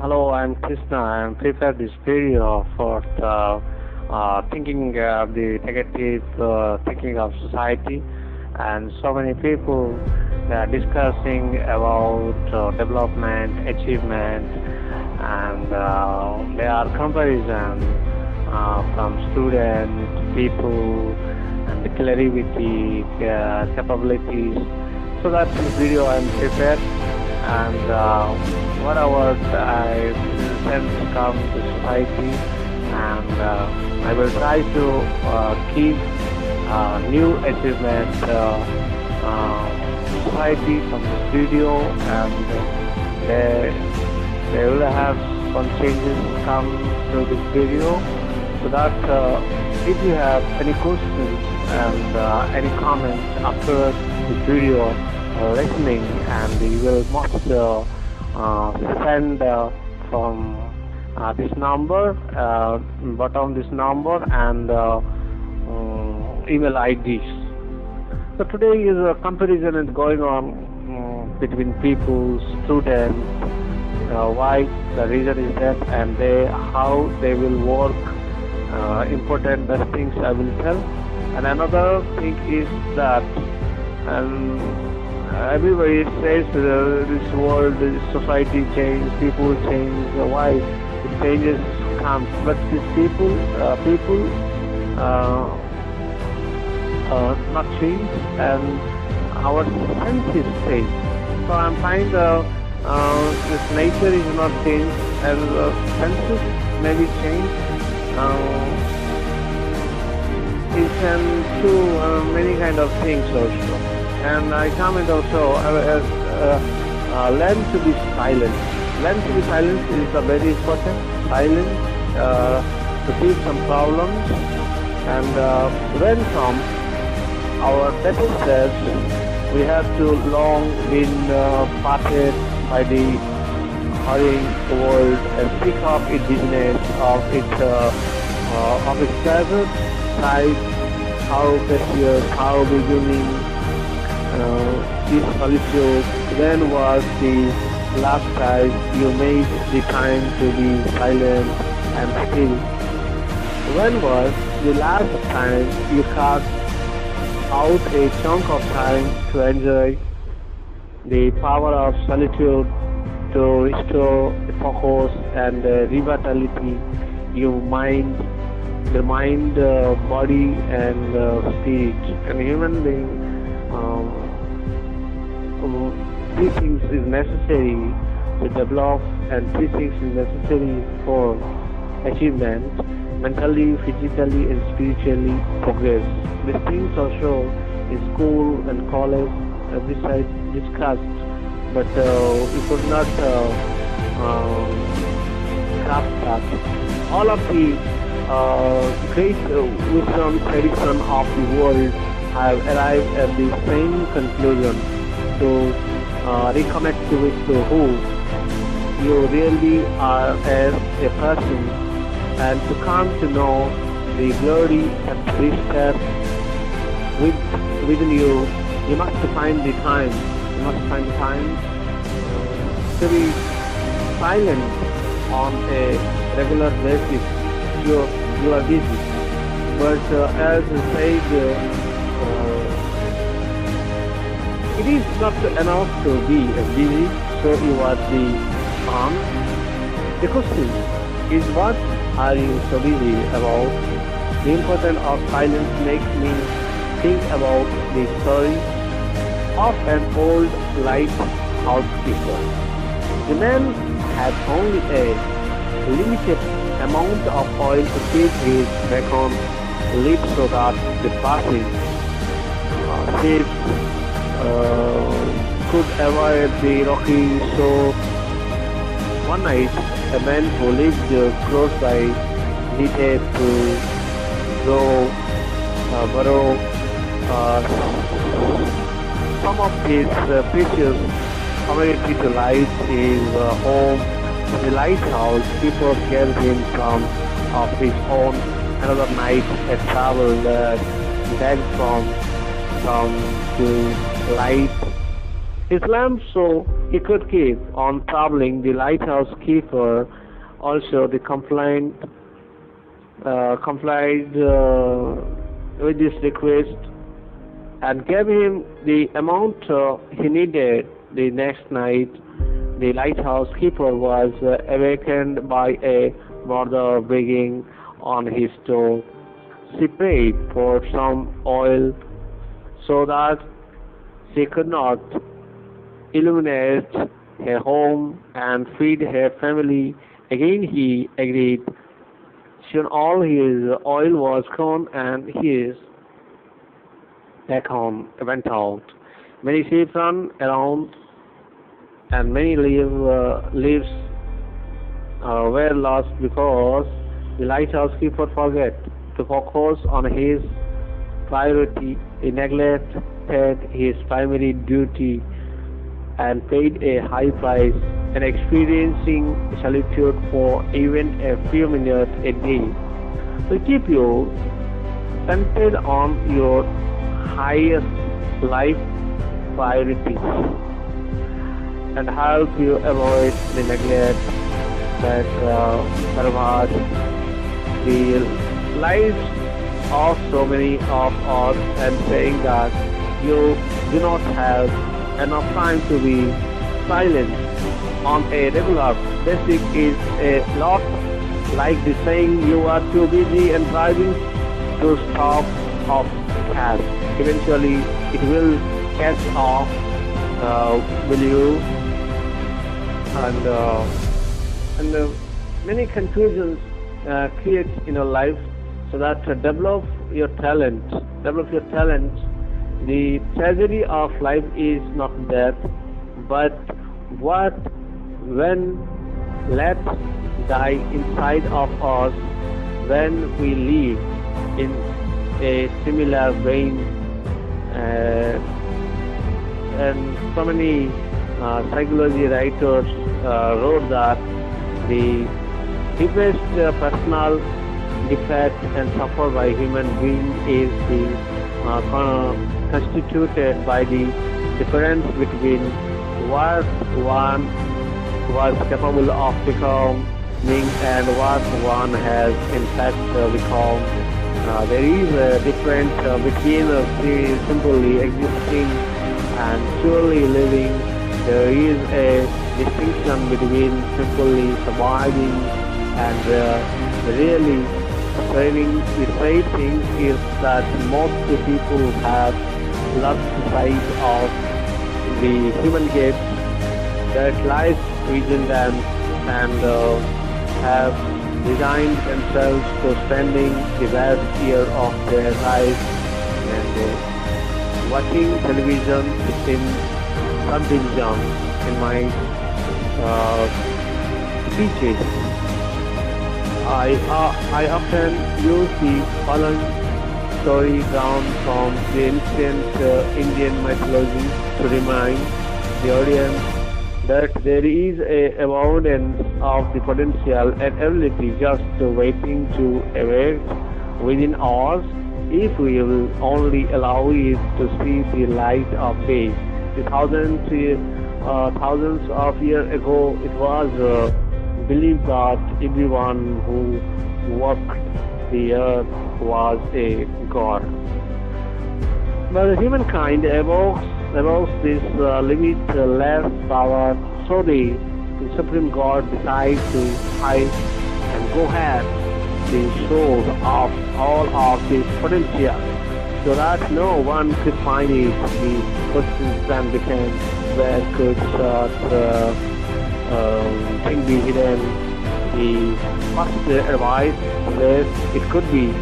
Hello, I'm Krishna. I'm prepared this video for the thinking of the negative thinking of society, and so many people they are discussing about development, achievement, and they are comparison from student, people, and the clarity, capabilities. So that this video I'm prepared, and whatever I sense come to society, and I will try to keep new achievement society from this video, and they will have some changes come through this video, so that if you have any questions and any comments after this video listening, and you will must send from this number, bottom this number, and email IDs. So today is a comparison is going on between people, students, why the reason is that, and how they will work. Important best things I will tell. And another thing is that, everybody says this world, this society change, people change. Why the changes come? But these people not change, and our senses change. So I'm finding this nature is not changed, and senses may be changed. It can do many kind of things also. And I comment also learn to be silent. Learn to be silent is a very important. Silence to fix some problems, and learn from our better selves. We have to long been parted by the hurrying world and pick up its business of its present side, how precious, how beginning. This solitude, when was the last time you made the time to be silent and still? When was the last time you carved out a chunk of time to enjoy the power of solitude, to restore focus and revitality, your mind, body, and spirit, and human being. Three things is necessary to develop, and three things is necessary for achievement: mentally, physically, and spiritually progress. These things also in school and college every side discussed, but we could not grasp that. All of the great wisdom tradition of the world have arrived at the same conclusion: to reconnect with who you really are as a person, and to come to know the glory and respect within you. You must find the time. You must find the time to be silent on a regular basis. You are busy, but as I said, it is not enough to be busy, so you are the calm. The question is, what are you so busy about? The importance of silence makes me think about the story of an old lighthouse keeper. The man had only a limited amount of oil to keep his beacon lit, so that the passing ships could avoid the rocky shore. One night, a man who lived close by needed to borrow some of his precious commodity to light his home. The lighthouse keeper gave him some of his own. Another night, a traveler begged from to light His lamp so he could keep on troubling the lighthouse keeper. Also, the complied with this request and gave him the amount he needed. The next night, the lighthouse keeper was awakened by a mother begging on his door. She prayed for some oil so that she could not illuminate her home and feed her family. Again he agreed. Soon all his oil was gone and his back home went out. Many sheep run around and many lives were lost because the lighthouse keeper forgot to focus on his priority. He neglected his primary duty and paid a high price and experiencing solitude for even a few minutes a day will keep you centered on your highest life priorities and help you avoid the neglect that pervades the lives of so many of us, and saying that you do not have enough time to be silent on a regular basis is a lot like the saying you are too busy and driving to stop of cab. Eventually it will catch off will you and many confusions create in your life, so that develop your talent. The tragedy of life is not death, but what when let die inside of us when we live in a similar vein. And so many psychology writers wrote that the deepest personal defect and suffered by human being is constituted by the difference between what one was capable of becoming and what one has in fact become. There is a difference between simply existing and truly living. There is a distinction between simply surviving and really thriving. The great thing is that most people have lost sight of the human gift that lies within them and have designed themselves to spending the last year of their life and watching television in subdivision in my speeches. I often use the following story drawn from the ancient Indian mythology to remind the audience that there is a abundance of the potential and ability just waiting to awake within us if we will only allow it to see the light of day. Thousands of years ago, it was believed that everyone who walked the earth was a god. But humankind evokes this limitless power, so the Supreme God decides to hide and go ahead the source of all of this potential, so that no one could find it. The question then became, where could such thing be hidden? The first advice says it could be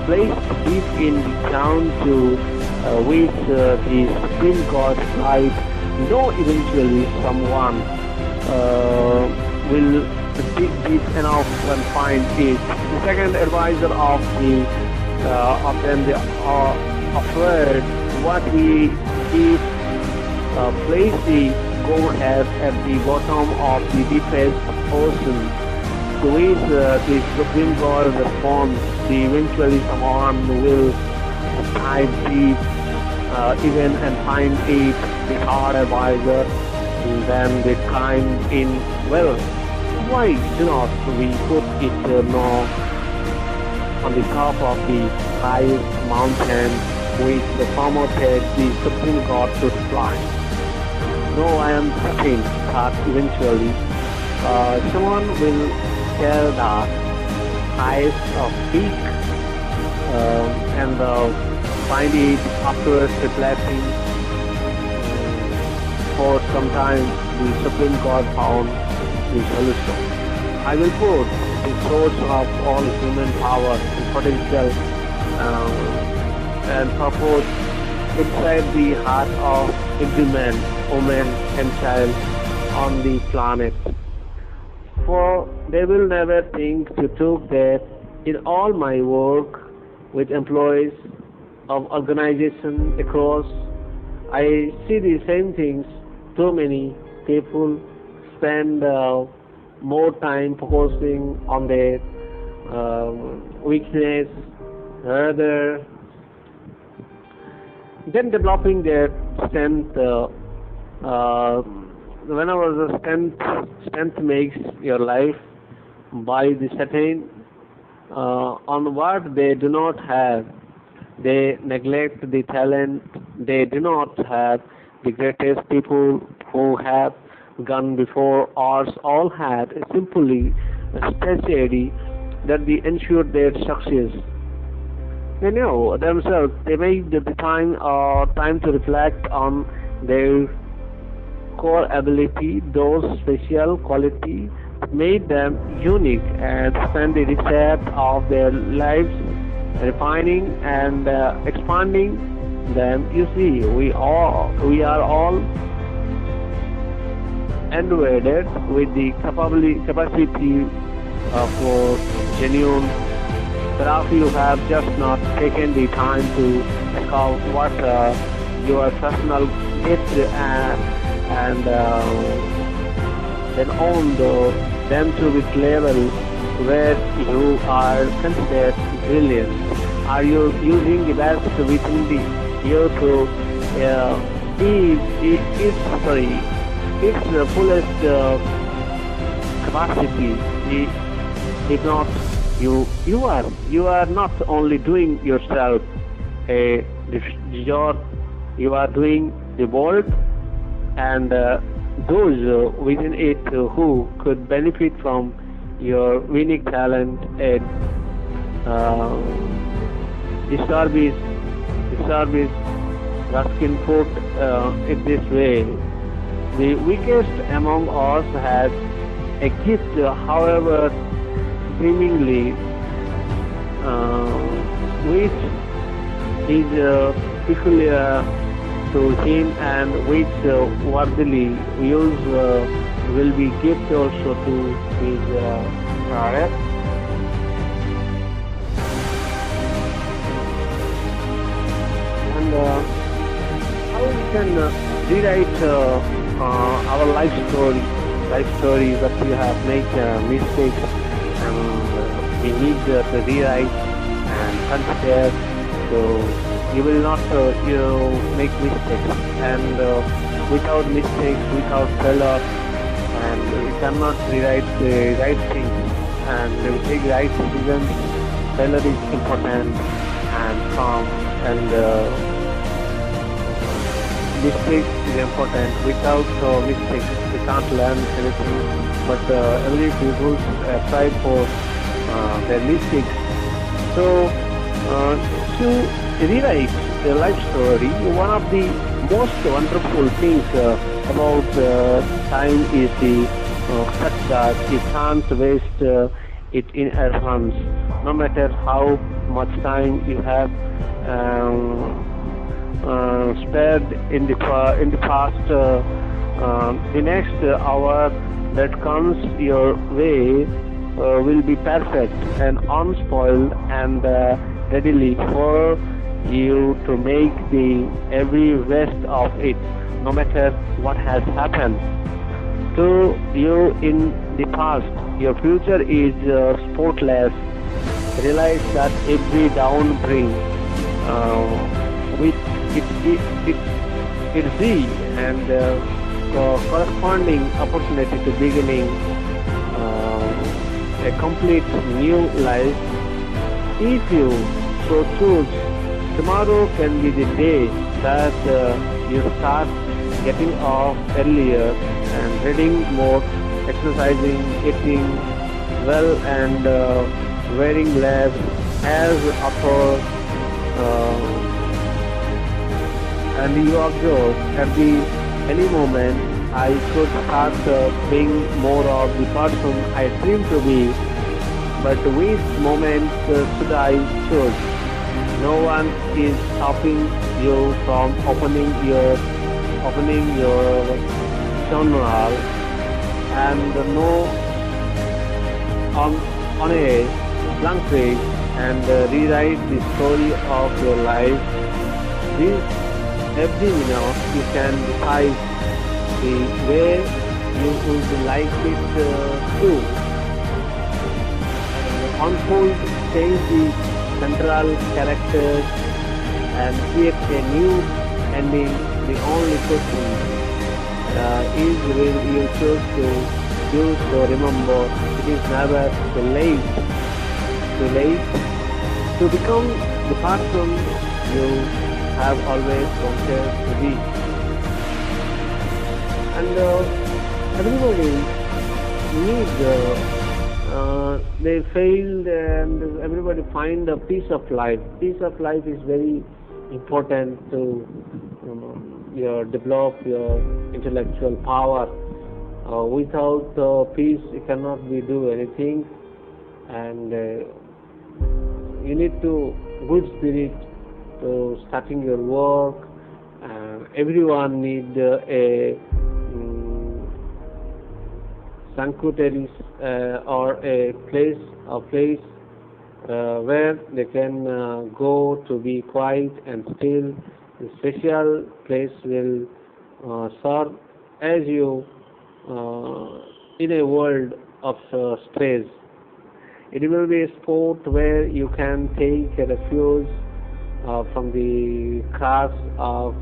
placed deep in the ground to which the Supreme God light. Though eventually someone will dig deep enough and find it. The second advisor of them they are afraid what we if place the gold head at the bottom of the deepest ocean, to which the Supreme God responds, eventually someone will dive deep even and find it the harder wiser than the time in, well, why do not we put it no on the top of the highest mountain which the promoted the Supreme God to fly? No, I am certain that eventually someone will tell that highest of peak and find it afterwards reflecting for some time the Supreme God found the solution. I will put the source of all human power and potential and purpose inside the heart of every man, woman and child on the planet. For they will never think to took that in all my work with employees of organizations across, I see the same things. Too many people spend more time focusing on their weakness rather than developing their strength. Whenever the strength makes your life by the certain on what they do not have, they neglect the talent they do not have. The greatest people who have gone before us all had simply a strategy that they ensured their success. They know themselves. They made the time to reflect on their core ability, those special qualities made them unique, and spend the rest of their lives refining and expanding them. You see, we are all endowed with the capacity for genuine. But you have just not taken the time to discover what your personal gift and then own them to this level where you are considered brilliant. Are you using the best within you to its fullest capacity? If not, you are not only doing yourself a job, you are doing the world and those within it who could benefit from your unique talent and the service Ruskin put it this way: the weakest among us has a gift, however seemingly, which is peculiar to him and which worthily used will be gift also to his rest. And how we can rewrite our life story that we have made mistakes and we need to rewrite and consider. So you will not make mistakes, and without mistakes, without failure, and we cannot rewrite the right things, and we take right decisions. Failure is important and calm, and mistakes is important. Without mistakes, we can't learn anything. But every people try for their mistakes. So to rewrite the life story, one of the most wonderful things about time is the fact that you can't waste it in advance. No matter how much time you have spared in the past, the next hour that comes your way will be perfect and unspoiled and readily for you to make the every waste of it, no matter what has happened to you in the past. Your future is spotless. Realize that every down brings with its it, it's the and corresponding opportunity to beginning a complete new life. If you so choose, tomorrow can be the day that you start getting off earlier and reading more, exercising, eating well, and wearing less as author. And you observe at any moment I could start being more of the person I dream to be. But which moment should I choose? No one is stopping you from opening your journal and no on a blank page and rewrite the story of your life. This every minute you can decide the way you would like it to unfold, change the central characters and create a new ending. The only question is will you choose to do so. Remember, it is never too late to become the person you have always wanted to be. And everybody needs they failed and everybody find a peace of life. Peace of life is very important to develop your intellectual power. Without peace you cannot do anything, and you need to good spirit to starting your work. Everyone need a sanctuary or a place where they can go to be quiet and still. The special place will serve as you in a world of stress. It will be a sport where you can take a refuge from the cars of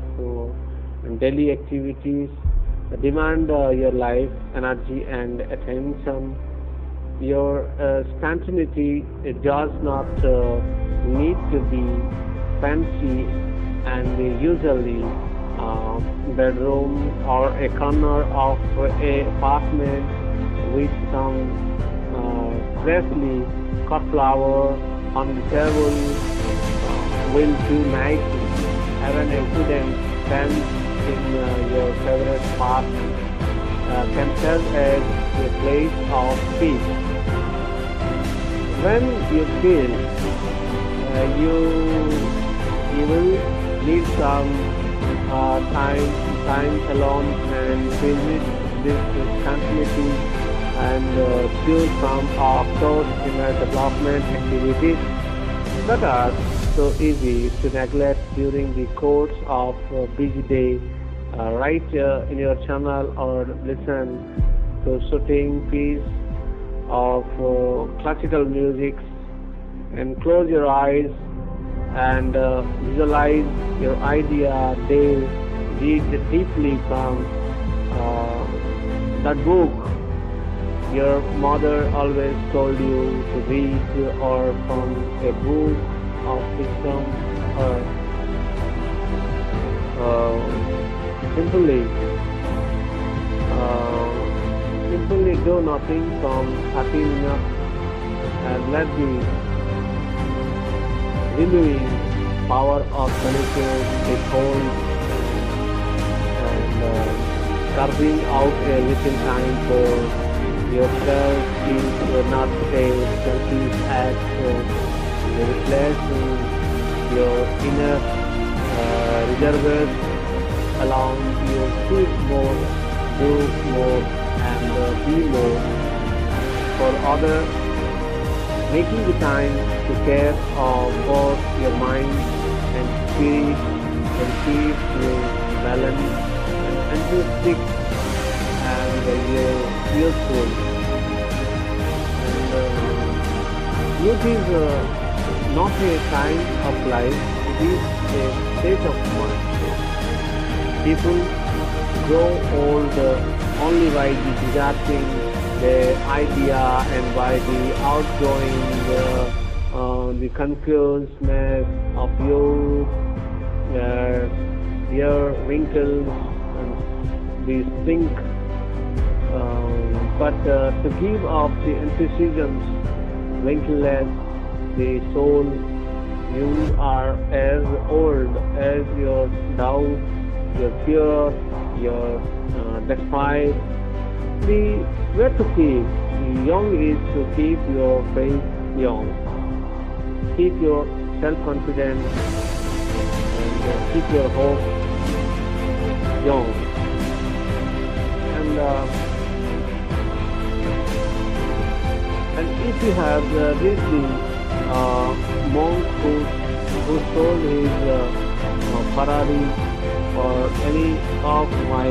daily activities that demand your life, energy and attention. Your spontaneity does not need to be fancy, and usually bedroom or a corner of a apartment with some freshly cut flower on the table will do nicely. Have an evident bench in your favorite park can serve as a place of peace. When you feel you will need some time alone and visit this continuity and choose some of those inner development activities that are so easy to neglect during the course of a busy day. Write in your journal or listen to soothing piece of classical music and close your eyes and visualize your idea. They read deeply from that book your mother always told you to read, or from a book of wisdom, or simply do nothing from 30 minutes and let the renewing power of solitude take hold, and carving out a little time for yourself is not a selfish act. Reflecting your inner reservoirs allow you to think more, do more, and be more for others, making the time to care of both your mind and spirit and keep you balanced and enthusiastic and useful. And youth is not a time of life, it is a state of mind. People grow old only by the deserting the idea and by the outgrowing the confusedness of youth, your wrinkles, and the sink. But to give up the enthusiasm, wrinkleless, the soul, you are as old as your doubt, your fear, your despite. The where to keep the young is to keep your faith young, keep your self-confidence, and keep your hope young. And if you have reached the monk who sold his Ferrari or any of my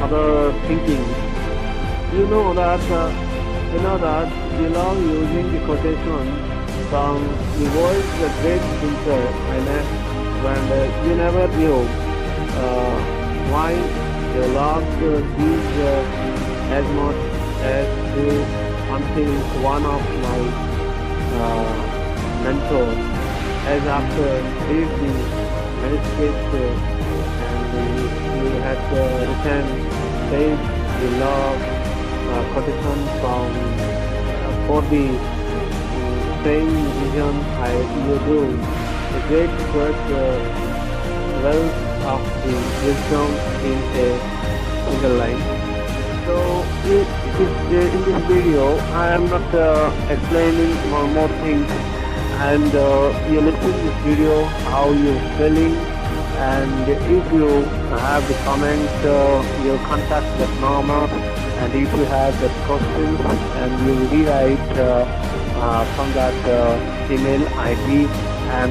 other thinking, you know that you love using the quotation from the world's great thinker, and you never knew why you loved these as much as do until one of my mentors, as after read the manuscript and you had written, said you love quotation from for the same vision you do, the great wealth of the wisdom in a single line. So in this video, I am not explaining more things, and you listen to this video, how you feeling, and if you have the comment, you contact that number, and if you have the questions, and you rewrite from that email ID, and